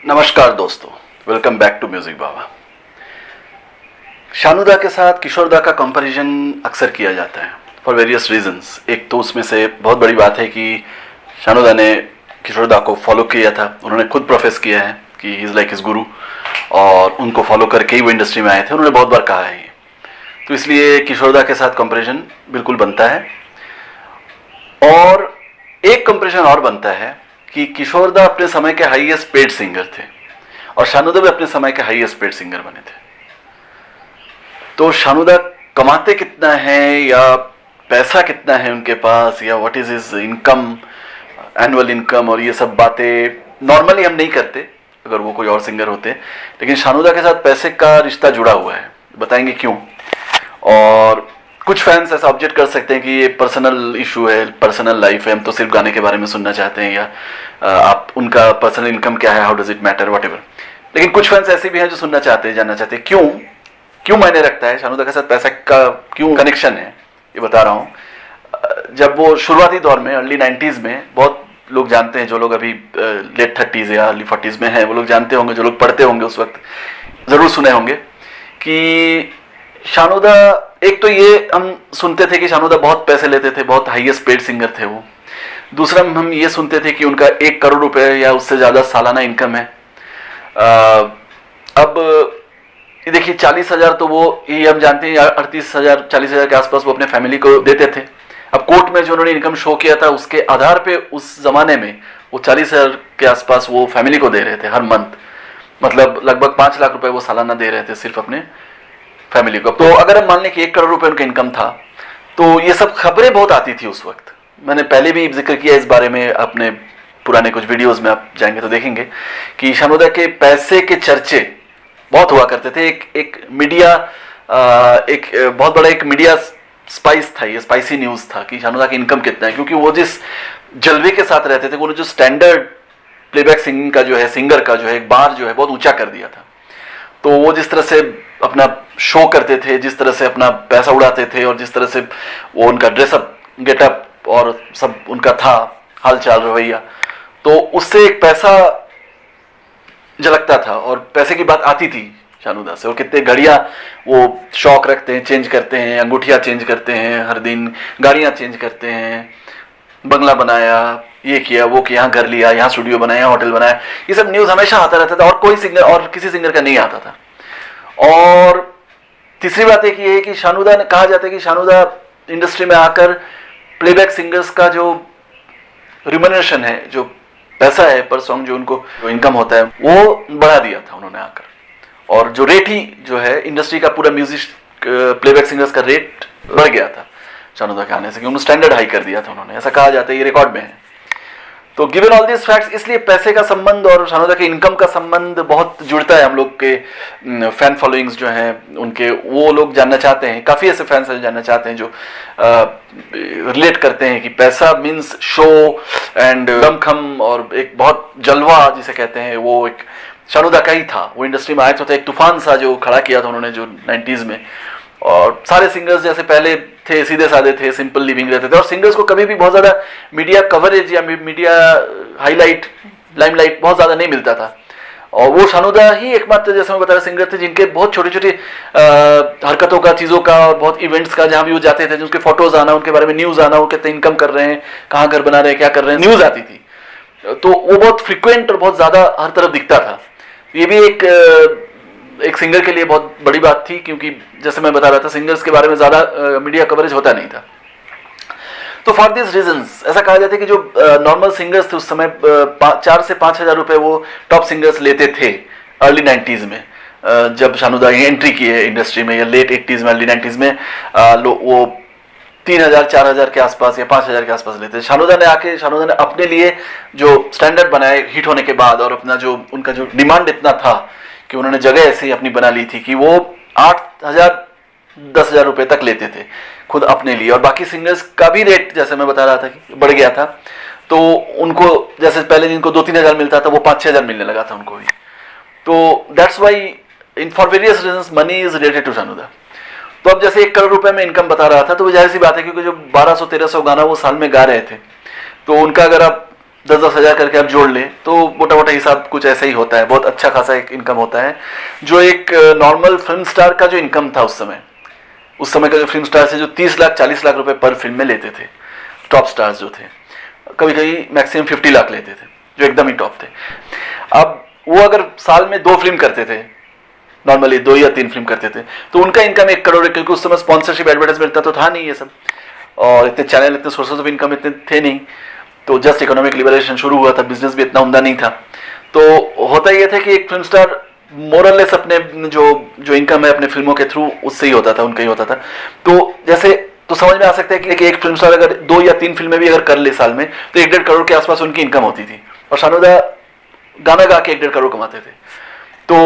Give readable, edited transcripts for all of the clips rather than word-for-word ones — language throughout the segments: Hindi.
नमस्कार दोस्तों, वेलकम बैक टू म्यूजिक बाबा। शानुदा के साथ किशोर दा का कंपैरिजन अक्सर किया जाता है फॉर वेरियस रीजंस। एक तो उसमें से बहुत बड़ी बात है कि शानुदा ने किशोर दा को फॉलो किया था। उन्होंने खुद प्रोफेस किया है कि ही इज़ लाइक हिज गुरु, और उनको फॉलो करके ही वो इंडस्ट्री में आए थे। उन्होंने बहुत बार कहा है ये, तो इसलिए किशोर दा के साथ कंपैरिजन बिल्कुल बनता है। और एक कंपैरिजन और बनता है कि किशोर दा अपने समय के हाईएस्ट पेड सिंगर थे और शानुदा भी अपने समय के हाईएस्ट पेड सिंगर बने थे। तो शानुदा कमाते कितना है या पैसा कितना है उनके पास, या what is his income, annual income, और ये सब बातें नॉर्मली हम नहीं करते अगर वो कोई और सिंगर होते, लेकिन शानुदा के साथ पैसे का रिश्ता जुड़ा हुआ है। बताएंगे क्यों। और कुछ फैंस ऐसा ऑब्जेक्ट कर सकते हैं कि ये पर्सनल इशू है, पर्सनल लाइफ है, हम तो सिर्फ गाने के बारे में सुनना चाहते हैं, या आप उनका पर्सनल इनकम क्या है, how does it matter, whatever. लेकिन कुछ फैंस ऐसे भी हैं जो सुनना चाहते हैं, जानना चाहते हैं क्यों मायने रखता है, शानुदा के साथ पैसा का क्यों कनेक्शन है। ये बता रहा हूँ। जब वो शुरुआती दौर में अर्ली 90s में, बहुत लोग जानते हैं, जो लोग अभी लेट 30s या अर्ली 40s में हैं वो लोग जानते होंगे, जो लोग पढ़ते होंगे उस वक्त ज़रूर सुने होंगे कि शानुदा, एक तो ये हम सुनते थे कि शानुदा बहुत पैसे लेते थे, बहुत हाईएस्ट पेड सिंगर थे वो। दूसरा हम ये सुनते थे कि उनका 1 करोड़ रुपए या उससे ज़्यादा सालाना इनकम है। अब ये देखिए 40,000 तो वो, ये हम जानते हैं 38,000 40,000 के आसपास वो अपने फैमिली को देते थे। अब कोर्ट में जो उन्होंने इनकम शो किया था उसके आधार पे उस जमाने में वो 40,000 के आसपास वो फैमिली को दे रहे थे हर मंथ, मतलब लगभग 5 लाख रुपए वो सालाना दे रहे थे सिर्फ अपने फैमिली को। तो अगर हम मान लें कि 1 करोड़ रुपए उनका इनकम था, तो ये सब खबरें बहुत आती थी उस वक्त। मैंने पहले भी जिक्र किया इस बारे में अपने पुराने कुछ वीडियोस में, आप जाएंगे तो देखेंगे कि शानुदा के पैसे के चर्चे बहुत हुआ करते थे। एक मीडिया, एक बहुत बड़ा एक मीडिया स्पाइस था, ये स्पाइसी न्यूज था कि शानुदा की इनकम कितना है, क्योंकि वो जिस जलवे के साथ रहते थे, वो जो स्टैंडर्ड प्लेबैक सिंगिंग का जो है, सिंगर का जो है एक बार जो है बहुत ऊंचा कर दिया था। तो वो जिस तरह से अपना शो करते थे, जिस तरह से अपना पैसा उड़ाते थे, और जिस तरह से वो उनका ड्रेसअप, गेटअप और सब उनका था, हाल चाल, रवैया, तो उससे एक पैसा झलकता था और पैसे की बात आती थी शानुदा से। और कितने घड़ियां वो शौक रखते हैं, चेंज करते हैं, अंगूठियां चेंज करते हैं हर दिन, गाड़ियां चेंज करते हैं, बंगला बनाया, ये किया, वो किया, यहाँ घर लिया, यहाँ स्टूडियो बनाया, होटल बनाया। ये सब न्यूज हमेशा आता रहता था और कोई सिंगर और किसी सिंगर का नहीं आता था। और तीसरी बात एक ये है कि शानुदा ने, कहा जाता है कि शानुदा इंडस्ट्री में आकर प्लेबैक सिंगर्स का जो रिम्यूनरेशन है, जो पैसा है पर सॉन्ग, जो उनको जो इनकम होता है, वो बढ़ा दिया था उन्होंने आकर। और जो रेट ही जो है इंडस्ट्री का, पूरा म्यूजिक प्लेबैक सिंगर्स का रेट बढ़ गया था शानुदा के आने से, कि उन्होंने स्टैंडर्ड हाई कर दिया था उन्होंने, ऐसा कहा जाता है, ये रिकॉर्ड में है। तो गिवन ऑल दिस फैक्ट्स, इसलिए पैसे का संबंध और शानुदा के इनकम का संबंध बहुत जुड़ता है। हम लोग के फैन फॉलोइंग्स जो हैं उनके, वो लोग जानना चाहते हैं, काफ़ी ऐसे फैंस हैं जानना चाहते हैं जो रिलेट करते हैं कि पैसा मीन्स शो एंड दमखम और एक बहुत जलवा जिसे कहते हैं, वो एक शानुदा का ही था। वो इंडस्ट्री में आए तो एक तूफान सा जो खड़ा किया था उन्होंने, जो 90s में। और सारे सिंगर्स जैसे पहले थे, सीधे साधे थे, सिंपल लिविंग रहते थे, और सिंगर्स को कभी भी बहुत ज़्यादा मीडिया कवरेज या मीडिया हाईलाइट, लाइमलाइट बहुत ज़्यादा नहीं मिलता था। और वो शानुदा ही एकमात्र, जैसे मैं बता रहा, सिंगर थे जिनके बहुत छोटी छोटी हरकतों का, चीज़ों का, और बहुत इवेंट्स का, जहाँ भी वो जाते थे, जिनके फोटोज आना, उनके बारे में न्यूज़ आना, वो कितने इनकम कर रहे हैं, कहाँ घर बना रहे हैं, क्या कर रहे हैं, न्यूज़ आती थी। तो वो बहुत फ्रिक्वेंट और बहुत ज़्यादा हर तरफ दिखता था। ये भी एक सिंगर के लिए बहुत बड़ी बात थी, क्योंकि जैसे मैं बता रहा था, सिंगर्स के बारे में ज़्यादा मीडिया कवरेज होता नहीं था। तो फॉर दिस रीजंस ऐसा कहा जाता है कि जो नॉर्मल सिंगर्स थे उस समय 4 से 5,000 रुपए वो टॉप सिंगर्स लेते थे अर्ली 90s में, जब शानुदा एंट्री की है इंडस्ट्री में, या लेट 80s में, अर्ली 90s में, वो 3,000 4,000 के आसपास या 5,000 के आसपास लेते थे। शानुदा ने अपने लिए जो स्टैंडर्ड बनाए हिट होने के बाद, और अपना जो उनका जो डिमांड इतना था कि उन्होंने जगह ऐसे ही अपनी बना ली थी कि वो 8,000 10,000 रुपए तक लेते थे खुद अपने लिए। और बाकी सिंगर्स का भी रेट, जैसे मैं बता रहा था, कि बढ़ गया था। तो उनको, जैसे पहले जिनको 2-3 हज़ार मिलता था, वो 5-6 हज़ार मिलने लगा था उनको भी। तो that's why in for various reasons money is related to Shanuda. तो अब जैसे 1 करोड़ रुपए में इनकम बता रहा था, तो वो जाहिर सी बात है, क्योंकि जो 1200-1300 गाना वो साल में गा रहे थे, तो उनका अगर आप 10-10 हज़ार करके आप जोड़ लें तो मोटा मोटा हिसाब कुछ ऐसा ही होता है, बहुत अच्छा खासा एक इनकम होता है, जो एक नॉर्मल फिल्म स्टार का जो इनकम था उस समय का जो फिल्म स्टार थे जो 30 लाख 40 लाख रुपए पर फिल्म में लेते थे, टॉप स्टार्स जो थे, कभी कभी मैक्सिमम 50 लाख लेते थे जो एकदम ही टॉप थे। अब वो अगर साल में 2 फिल्म करते थे, नॉर्मली 2 या 3 फिल्म करते थे, तो उनका इनकम 1 करोड़ है, क्योंकि उस समय स्पॉन्सरशिप एडवर्टाइजमेंट इतना तो था नहीं ये सब, और इतने चैनल इतने सोर्सेज ऑफ इनकम इतने थे नहीं, तो जस्ट इकोनॉमिक लिबरेशन शुरू हुआ था, बिजनेस भी इतना उमदा नहीं था। तो होता ये था कि एक फिल्म स्टार मोरलेस अपने जो इनकम है अपने फिल्मों के थ्रू उससे ही होता था, उनका ही होता था। तो जैसे तो समझ में आ सकता है कि एक फिल्म स्टार अगर 2 या 3 फिल्में भी अगर कर ले साल में तो 1-1.5 करोड़ के आसपास उनकी इनकम होती थी, और शानुदा गाना गा के 1-1.5 करोड़ कमाते थे। तो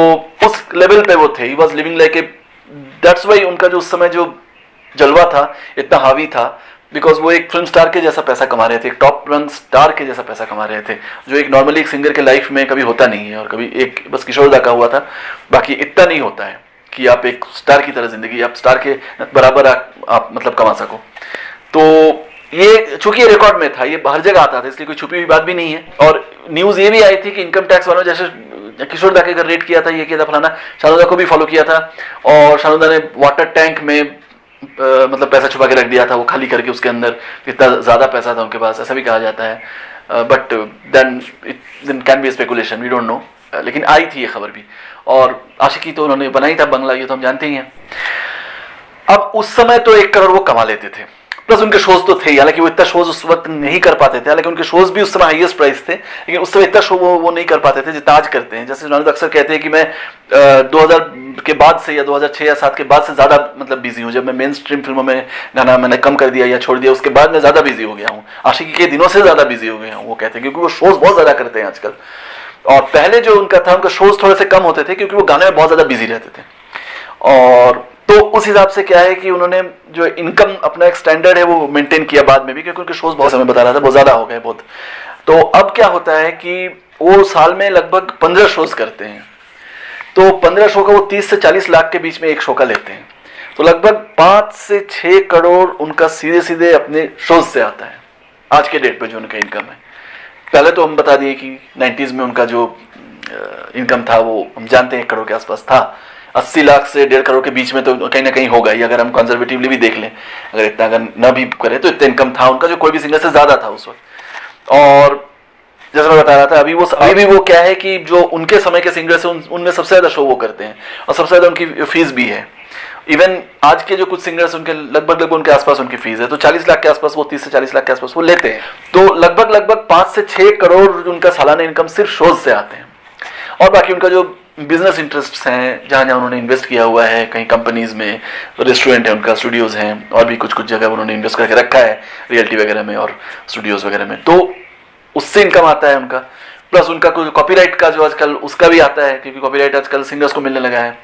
उस लेवल पे वो थे, he was living like a, that's why उनका जो उस समय जो जलवा था इतना हावी था, बिकॉज वो एक फिल्म स्टार के जैसा पैसा कमा रहे थे, एक टॉप रंग स्टार के जैसा पैसा कमा रहे थे, जो एक नॉर्मली एक सिंगर के लाइफ में कभी होता नहीं है, और कभी एक बस किशोर दा का हुआ था, बाकी इतना नहीं होता है कि आप एक स्टार की तरह जिंदगी, आप स्टार के बराबर आप मतलब कमा सको। तो ये चूंकि ये रिकॉर्ड में था, ये हर जगह आता था, इसलिए कोई छुपी हुई बात भी नहीं है। और न्यूज ये भी आई थी कि इनकम टैक्स वालों जैसे किशोर दा के घर रेड किया था, ये किया था फलाना, शानुदा को भी फॉलो किया था, और शानुदा ने वाटर टैंक में मतलब पैसा छुपा के रख दिया था, वो खाली करके उसके अंदर इतना ज्यादा पैसा था उनके पास, ऐसा भी कहा जाता है। But then can be speculation, we don't know, लेकिन आई थी ये खबर भी। और आशिकी तो उन्होंने बनाई था बंगला, ये तो हम जानते ही हैं। अब उस समय तो 1 करोड़ वो कमा लेते थे, प्लस उनके शोज तो थे ही, हालांकि वो इतना शोज उस वक्त नहीं कर पाते थे, हालांकि उनके शोज भी उस समय हाईएस्ट प्राइस थे, लेकिन उस समय इतना शो वो नहीं कर पाते थे जितना आज करते हैं। जैसे शानुदा अक्सर कहते हैं कि मैं 2000 के बाद से या 2006 या 7 के बाद से ज्यादा मतलब बिजी हूँ, जब मैं मेन स्ट्रीम फिल्मों में गाना मैंने कम कर दिया या छोड़ दिया, उसके बाद मैं ज्यादा बिजी हो गया हूँ, आशिकी के दिनों से ज्यादा बिजी हो गया हूँ, वो कहते हैं, क्योंकि वो शोज बहुत ज्यादा करते हैं आजकल। और पहले जो उनका था, उनका शोज थोड़े से कम होते थे क्योंकि वो गाने में बहुत ज्यादा बिजी रहते थे। और तो उस हिसाब से क्या है कि उन्होंने जो इनकम अपना एक स्टैंडर्ड है वो मेंटेन किया बाद में भी, क्योंकि उनके शोज बहुत समय बता रहा था बहुत ज्यादा हो गए बहुत। तो अब क्या होता है कि वो साल में लगभग 15 शोज करते हैं, तो 15 शो का वो 30 से 40 लाख के बीच में एक शो का लेते हैं, तो लगभग 5 से 6 करोड़ उनका सीधे सीधे अपने शोज से आता है आज के डेट पे जो उनका इनकम है। पहले तो हम बता दिए कि 90s में उनका जो इनकम था वो हम जानते हैं 1 करोड़ के आसपास था, 80 लाख से 1.5 करोड़ के बीच में तो कहीं ना कहीं होगा ही, अगर हम कंजर्वेटिवली भी देख लें, अगर इतना अगर न भी करें तो इतना इनकम था उनका, जो कोई भी सिंगर से ज्यादा था उस वक्त। और जैसा मैं बता रहा था अभी भी वो क्या है कि जो उनके समय के सिंगर्स हैं उनमें सबसे ज्यादा शो वो करते हैं, और सबसे ज्यादा उनकी फीस भी है। इवन आज के जो कुछ सिंगर्स उनके लगभग उनके आसपास उनकी फीस है, तो 40 लाख के आसपास वो 30 से 40 लाख के आसपास वो लेते हैं। तो लगभग 5 से 6 करोड़ उनका सालाना इनकम सिर्फ शोज से आते हैं। और बाकी उनका जो बिजनेस इंटरेस्ट हैं, जहाँ जहाँ उन्होंने इन्वेस्ट किया हुआ है, कहीं कंपनीज में, रेस्टोरेंट है उनका, स्टूडियोज हैं, और भी कुछ जगह उन्होंने इन्वेस्ट करके रखा है रियल्टी वगैरह में और स्टूडियोज वगैरह में, तो उससे इनकम आता है उनका। प्लस उनका कुछ कॉपीराइट का जो आजकल उसका भी आता है, क्योंकि कॉपीराइट आजकल सिंगर्स को मिलने लगा है।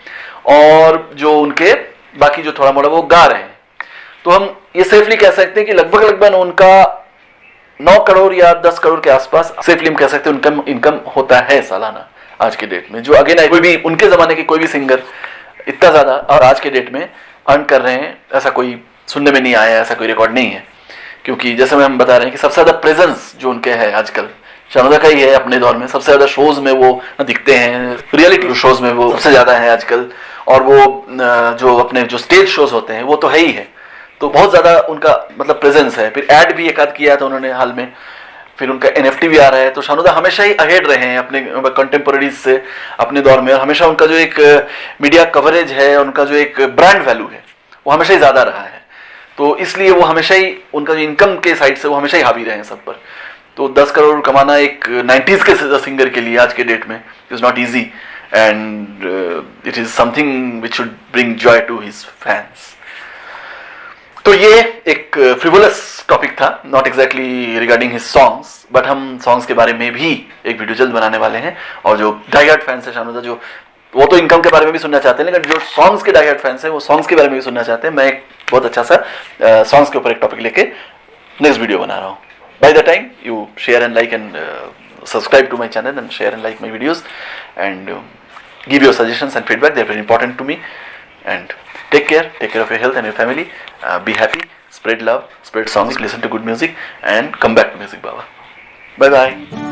और जो उनके बाकी जो थोड़ा मोड़ा वो गा रहे हैं, तो हम ये सेफली कह सकते हैं कि लगभग उनका 9 करोड़ या 10 करोड़ के आसपास सेफली हम कह सकते हैं इनकम होता है सालाना आज के डेट में, जो अगेन कोई भी उनके जमाने के कोई भी सिंगर इतना ज्यादा और आज के डेट में अर्न कर रहे हैं ऐसा कोई सुनने में नहीं आया, ऐसा कोई रिकॉर्ड नहीं है। क्योंकि जैसे हम बता रहे हैं कि सबसे ज्यादा प्रेजेंस जो उनके है आजकल शानुदा का ही है अपने दौर में, सबसे ज्यादा शोज में वो दिखते हैं, रियलिटी शोज में वो सबसे ज्यादा है आजकल। और वो जो अपने जो स्टेज शोज होते हैं वो तो है ही है, तो बहुत ज्यादा उनका मतलब प्रेजेंस है। फिर एड भी एक आध किया था उन्होंने हाल में, फिर उनका NFT भी आ रहा है। तो शानुदा हमेशा ही अहेड रहे हैं अपने कंटेम्पोरेरीज से अपने दौर में, और हमेशा उनका जो एक मीडिया कवरेज है, उनका जो एक ब्रांड वैल्यू है वो हमेशा ही ज्यादा रहा है। तो इसलिए वो हमेशा ही उनका जो इनकम के साइड से वो हमेशा ही हावी रहे हैं सब पर। तो 10 करोड़ कमाना एक 90s के सिंगर के लिए आज के डेट में is not easy, and it is something which should bring joy to his fans. तो ये एक फ्रिवोलस टॉपिक था, not exactly regarding his songs, but हम सॉन्ग्स के बारे में भी एक वीडियो जल्द बनाने वाले हैं। और जो डाई हार्ड फैंस है शानुदा, जो वो तो इनकम के बारे में भी सुनना चाहते हैं, लेकिन जो सॉन्ग्स के डाई हार्ड फैंस हैं वो सॉन्ग्स के बारे में भी सुनना चाहते हैं। मैं एक बहुत अच्छा सा सॉन्ग्स के ऊपर एक टॉपिक लेके नेक्स्ट वीडियो बना रहा हूँ। By the time you share and like and subscribe to my channel and share and like my videos, and give your suggestions and feedback. They're very important to me. And take care of your health and your family. Be happy, spread love, spread songs, listen to good music, and come back to Music Baba. Bye bye.